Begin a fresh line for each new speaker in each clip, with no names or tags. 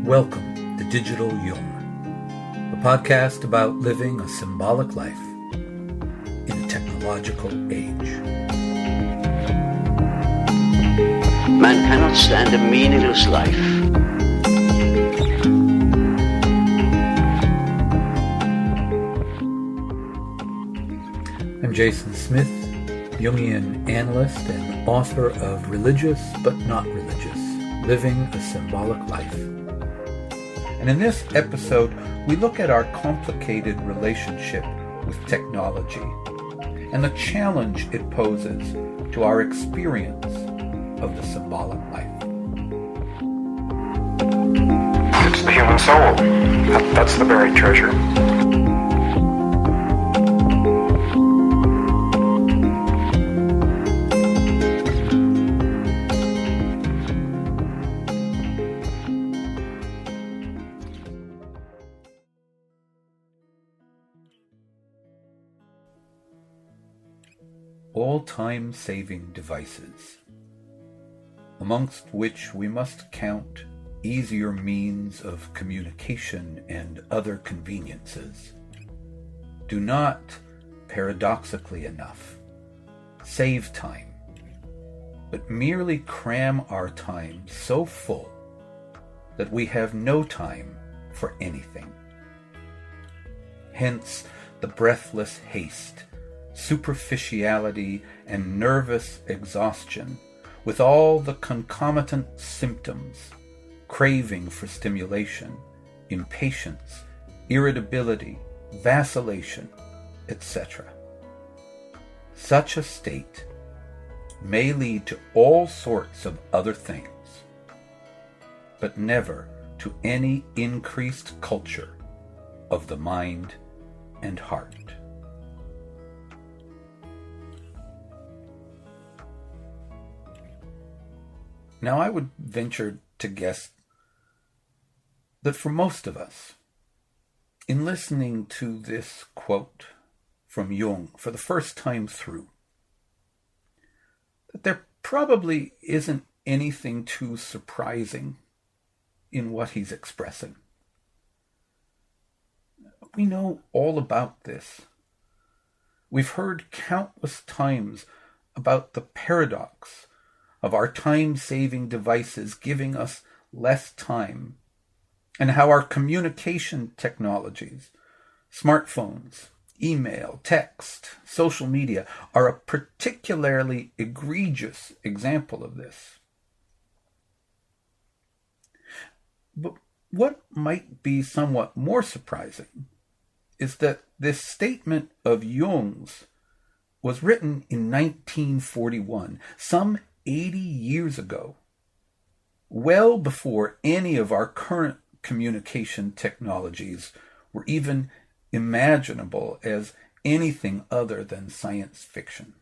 Welcome to Digital Jung, a podcast about living a symbolic life in a technological age.
Man cannot stand a meaningless life.
I'm Jason Smith, Jungian analyst and author of Religious but Not Religious, Living a Symbolic Life. And in this episode, we look at our complicated relationship with technology and the challenge it poses to our experience of the symbolic life.
It's the human soul. That's the buried treasure.
All time-saving devices, amongst which we must count easier means of communication and other conveniences, do not, paradoxically enough, save time, but merely cram our time so full that we have no time for anything. Hence the breathless haste, superficiality, and nervous exhaustion, with all the concomitant symptoms: craving for stimulation, impatience, irritability, vacillation, etc. Such a state may lead to all sorts of other things, but never to any increased culture of the mind and heart. Now, I would venture to guess that for most of us, in listening to this quote from Jung for the first time through, that there probably isn't anything too surprising in what he's expressing. We know all about this. We've heard countless times about the paradox of our time-saving devices giving us less time, and how our communication technologies, smartphones, email, text, social media, are a particularly egregious example of this. But what might be somewhat more surprising is that this statement of Jung's was written in 1941, some 80 years ago, well before any of our current communication technologies were even imaginable as anything other than science fiction.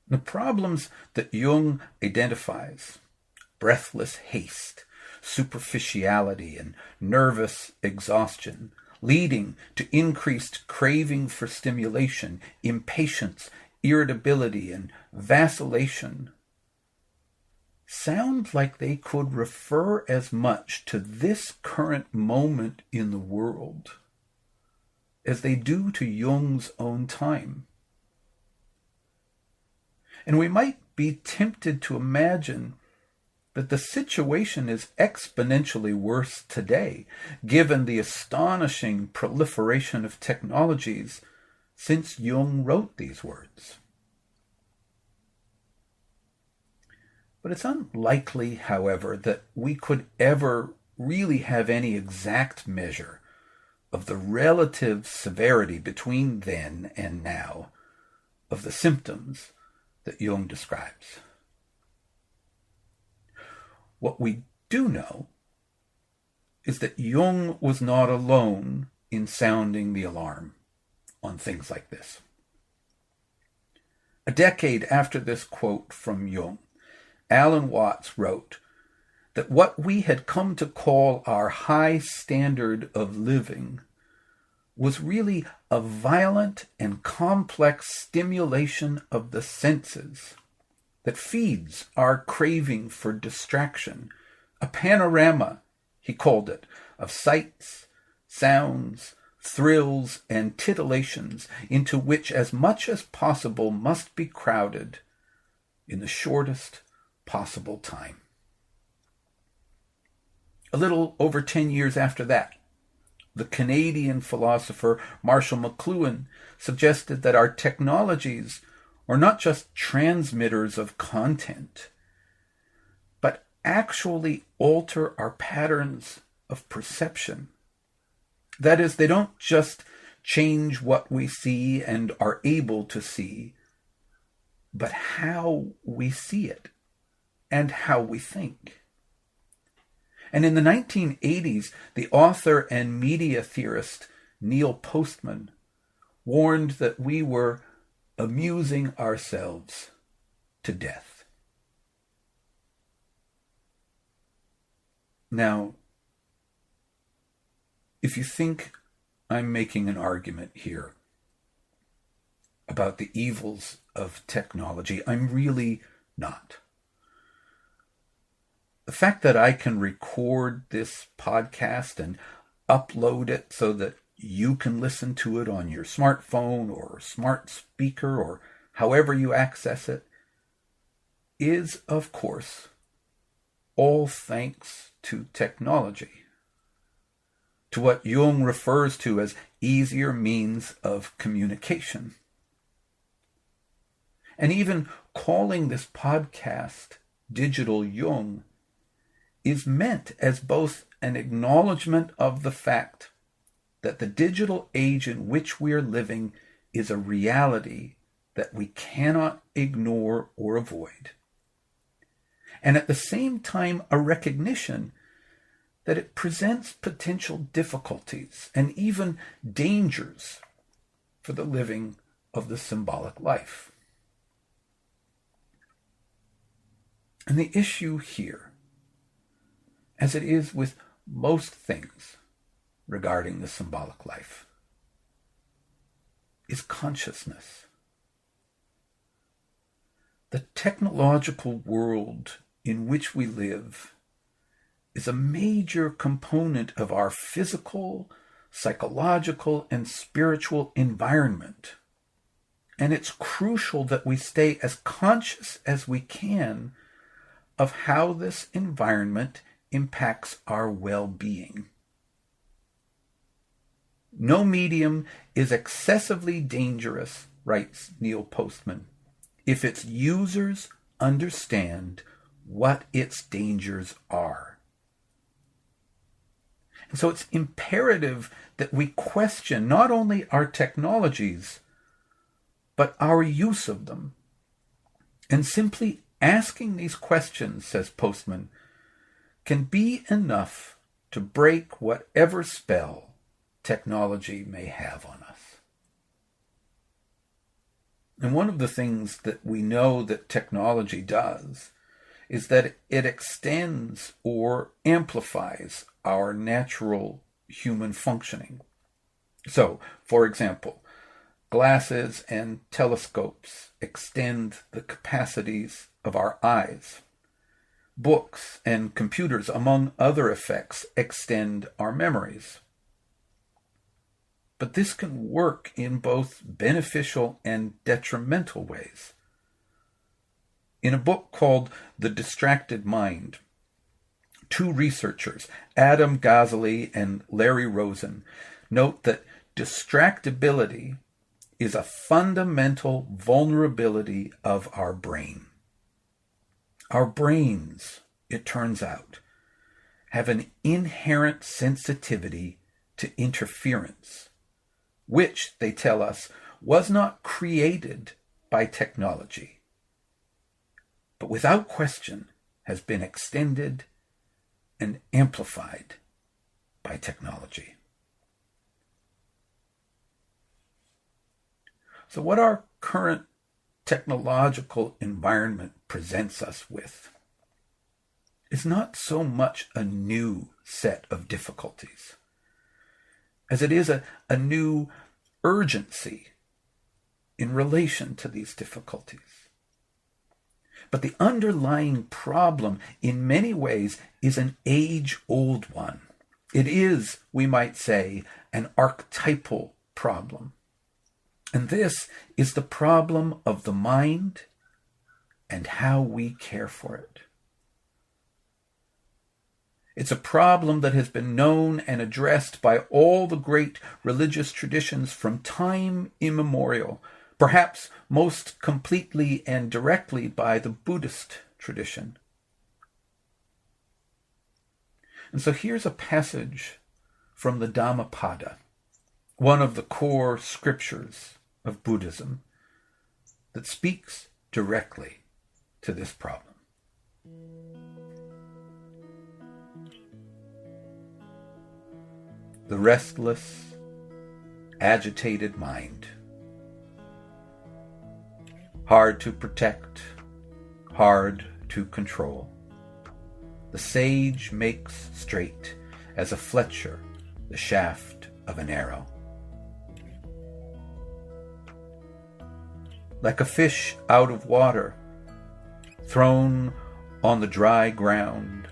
The problems that Jung identifies, breathless haste, superficiality, and nervous exhaustion, leading to increased craving for stimulation, impatience, irritability, and vacillation, sound like they could refer as much to this current moment in the world as they do to Jung's own time. And we might be tempted to imagine that the situation is exponentially worse today, given the astonishing proliferation of technologies since Jung wrote these words. But it's unlikely, however, that we could ever really have any exact measure of the relative severity between then and now of the symptoms that Jung describes. What we do know is that Jung was not alone in sounding the alarm on things like this. A decade after this quote from Jung, Alan Watts wrote that what we had come to call our high standard of living was really a violent and complex stimulation of the senses that feeds our craving for distraction, A panorama, he called it, of sights, sounds, thrills, and titillations into which as much as possible must be crowded in the shortest possible time. A little over 10 years after that, the Canadian philosopher Marshall McLuhan suggested that our technologies are not just transmitters of content, but actually alter our patterns of perception. That is, they don't just change what we see and are able to see, but how we see it and how we think. And in the 1980s, the author and media theorist Neil Postman warned that we were amusing ourselves to death. Now, if you think I'm making an argument here about the evils of technology, I'm really not. The fact that I can record this podcast and upload it so that you can listen to it on your smartphone or smart speaker or however you access it is, of course, all thanks to technology, to what Jung refers to as easier means of communication. And even calling this podcast Digital Jung is meant as both an acknowledgement of the fact that the digital age in which we are living is a reality that we cannot ignore or avoid, and at the same time a recognition that it presents potential difficulties and even dangers for the living of the symbolic life. And the issue here, as it is with most things regarding the symbolic life, is consciousness. The technological world in which we live is a major component of our physical, psychological, and spiritual environment. And it's crucial that we stay as conscious as we can of how this environment impacts our well-being. No medium is excessively dangerous, writes Neil Postman, if its users understand what its dangers are. And so it's imperative that we question not only our technologies, but our use of them. And simply asking these questions, says Postman, can be enough to break whatever spell technology may have on us. And one of the things that we know that technology does is that it extends or amplifies our natural human functioning. So, for example, glasses and telescopes extend the capacities of our eyes. Books and computers, among other effects, extend our memories. But this can work in both beneficial and detrimental ways. In a book called The Distracted Mind, two researchers, Adam Gazzaley and Larry Rosen, note that distractibility is a fundamental vulnerability of our brain. Our brains, it turns out, have an inherent sensitivity to interference, which, they tell us, was not created by technology, but without question has been extended and amplified by technology. So what our current technological environment presents us with is not so much a new set of difficulties as it is a new urgency in relation to these difficulties. But the underlying problem, in many ways, is an age-old one. It is, we might say, an archetypal problem. And this is the problem of the mind and how we care for it. It's a problem that has been known and addressed by all the great religious traditions from time immemorial, perhaps most completely and directly by the Buddhist tradition. And so here's a passage from the Dhammapada, one of the core scriptures of Buddhism, that speaks directly to this problem. The restless, agitated mind, hard to protect, hard to control. The sage makes straight as a fletcher the shaft of an arrow. Like a fish out of water, thrown on the dry ground,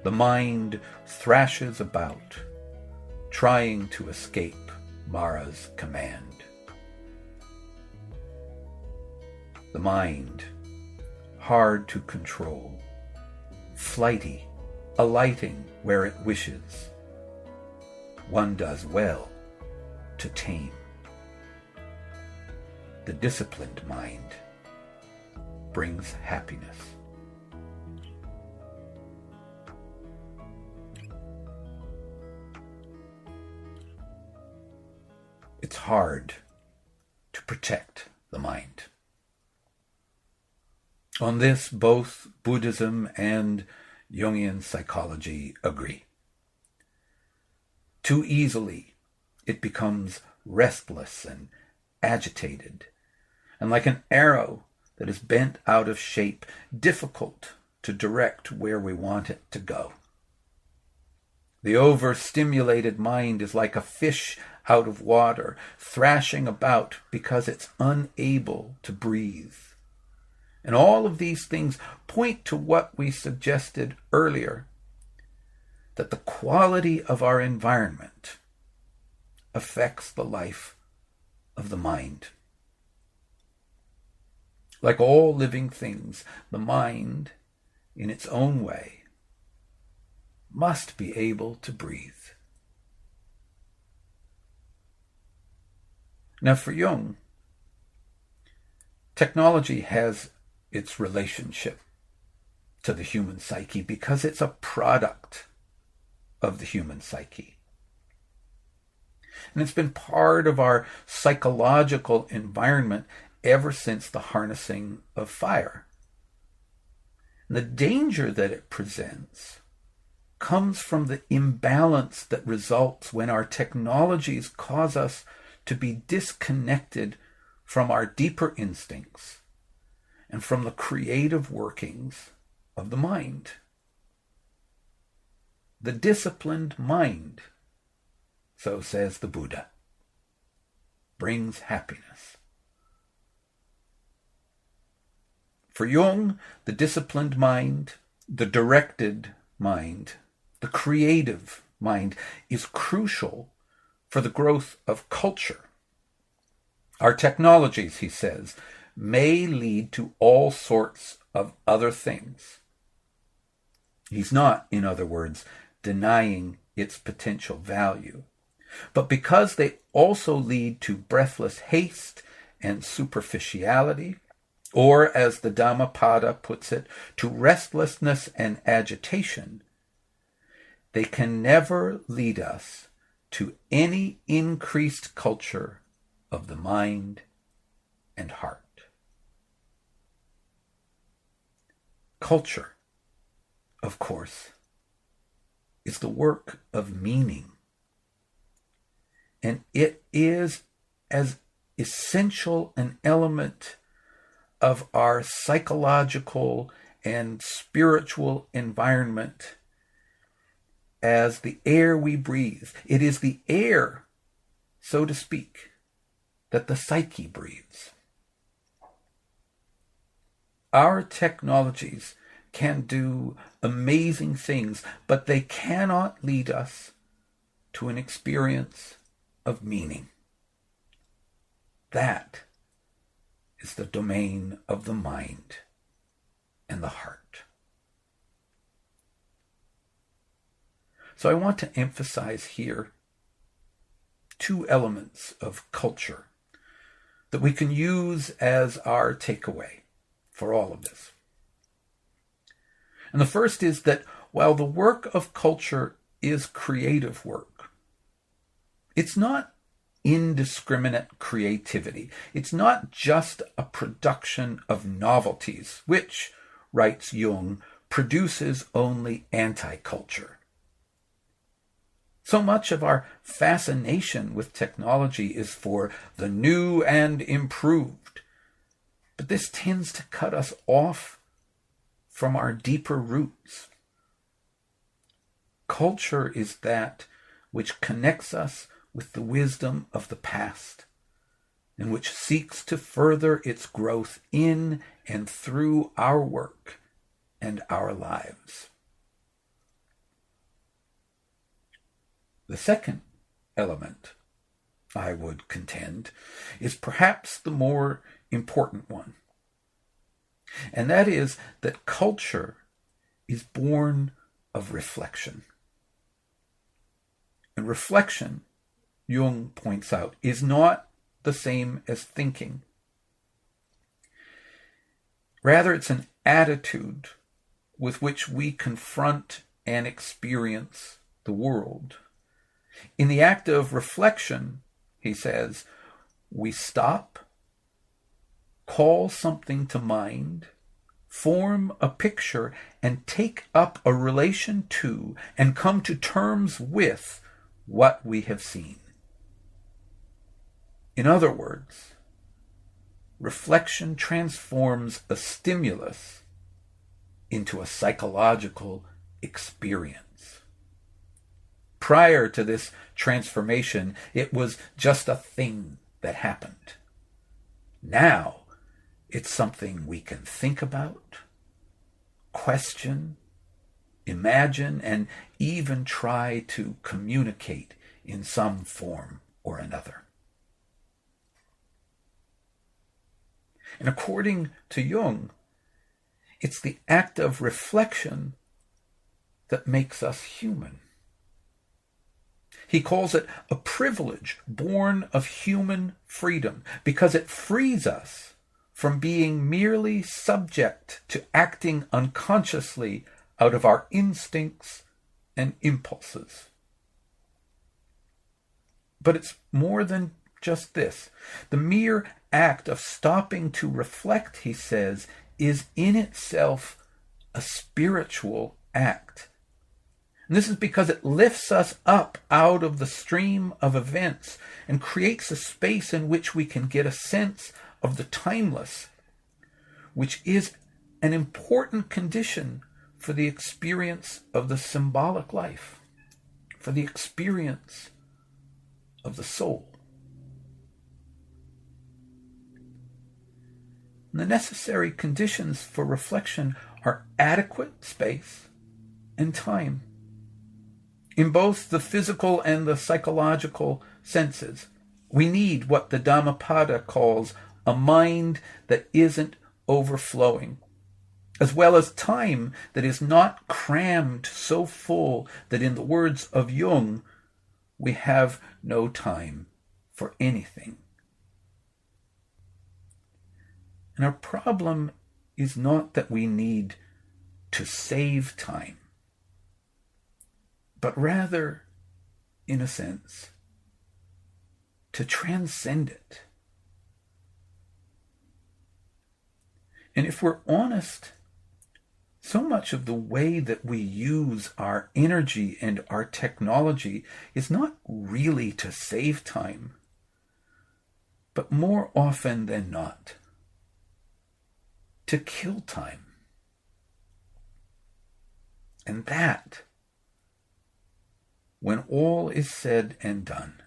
the mind thrashes about, trying to escape Mara's command. The mind, hard to control, flighty, alighting where it wishes, one does well to tame. The disciplined mind brings happiness. It's hard to protect the mind. On this, both Buddhism and Jungian psychology agree. Too easily, it becomes restless and agitated, and like an arrow that is bent out of shape, difficult to direct where we want it to go. The overstimulated mind is like a fish out of water, thrashing about because it's unable to breathe. And all of these things point to what we suggested earlier, that the quality of our environment affects the life of the mind. Like all living things, the mind, in its own way, must be able to breathe. Now, for Jung, technology has its relationship to the human psyche because it's a product of the human psyche. And it's been part of our psychological environment ever since the harnessing of fire. And the danger that it presents comes from the imbalance that results when our technologies cause us to be disconnected from our deeper instincts and from the creative workings of the mind. The disciplined mind, so says the Buddha, brings happiness. For Jung, the disciplined mind, the directed mind, the creative mind is crucial for the growth of culture. Our technologies, he says, may lead to all sorts of other things. He's not, in other words, denying its potential value. But because they also lead to breathless haste and superficiality, or as the Dhammapada puts it, to restlessness and agitation, they can never lead us to any increased culture of the mind and heart. Culture, of course, is the work of meaning. And it is as essential an element of our psychological and spiritual environment as the air we breathe. It is the air, so to speak, that the psyche breathes. our technologies can do amazing things, but they cannot lead us to an experience of meaning. That is the domain of the mind and the heart. So I want to emphasize here two elements of culture that we can use as our takeaway for all of this. And the first is that while the work of culture is creative work, it's not indiscriminate creativity. It's not just a production of novelties, which, writes Jung, produces only anti-culture. So much of our fascination with technology is for the new and improved, but this tends to cut us off from our deeper roots. Culture is that which connects us with the wisdom of the past, and which seeks to further its growth in and through our work and our lives. The second element, I would contend, is perhaps the more important one. And that is that culture is born of reflection. And reflection, Jung points out, is not the same as thinking. Rather, it's an attitude with which we confront and experience the world. In the act of reflection, he says, we stop, call something to mind, form a picture, and take up a relation to and come to terms with what we have seen. In other words, reflection transforms a stimulus into a psychological experience. Prior to this transformation, it was just a thing that happened. Now, it's something we can think about, question, imagine, and even try to communicate in some form or another. And according to Jung, it's the act of reflection that makes us human. He calls it a privilege born of human freedom because it frees us from being merely subject to acting unconsciously out of our instincts and impulses. But it's more than just this. The mere act of stopping to reflect, he says, is in itself a spiritual act. And this is because it lifts us up out of the stream of events and creates a space in which we can get a sense of the timeless, which is an important condition for the experience of the symbolic life, for the experience of the soul. And the necessary conditions for reflection are adequate space and time, in both the physical and the psychological senses. We need what the Dhammapada calls a mind that isn't overflowing, as well as time that is not crammed so full that, in the words of Jung, we have no time for anything. And our problem is not that we need to save time, but rather, in a sense, to transcend it. And if we're honest, so much of the way that we use our energy and our technology is not really to save time, but more often than not, to kill time. And that, when all is said and done,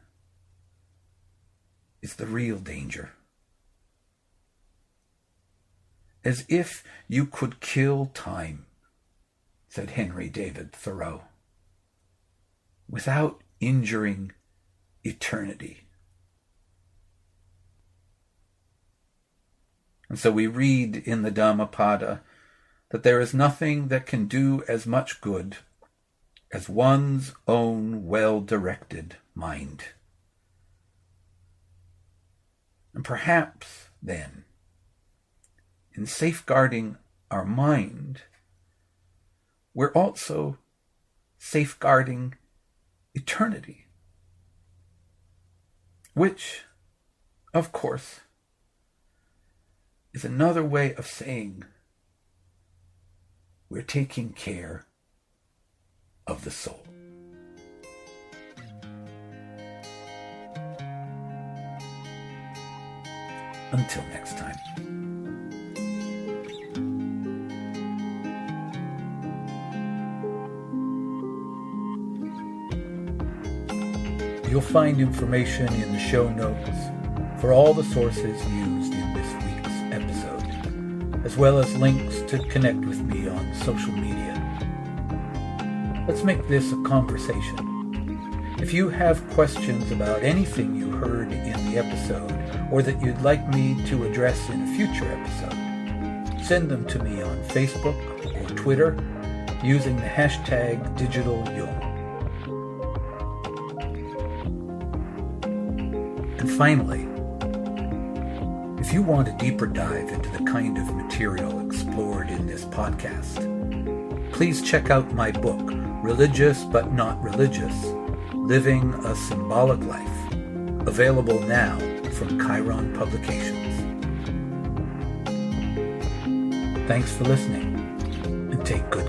is the real danger. as if you could kill time, said Henry David Thoreau, without injuring eternity. And so we read in the Dhammapada that there is nothing that can do as much good as one's own well-directed mind. And perhaps, then, in safeguarding our mind, we're also safeguarding eternity, which, of course, is another way of saying we're taking care of the soul. Until next time. You'll find information in the show notes for all the sources used in this week's episode, as well as links to connect with me on social media. Let's make this a conversation. If you have questions about anything you heard in the episode, or that you'd like me to address in a future episode, send them to me on Facebook or Twitter using the hashtag #DigitalJung. And finally, if you want a deeper dive into the kind of material explored in this podcast, please check out my book, Religious But Not Religious, Living a Symbolic Life, available now from Chiron Publications. Thanks for listening, and take good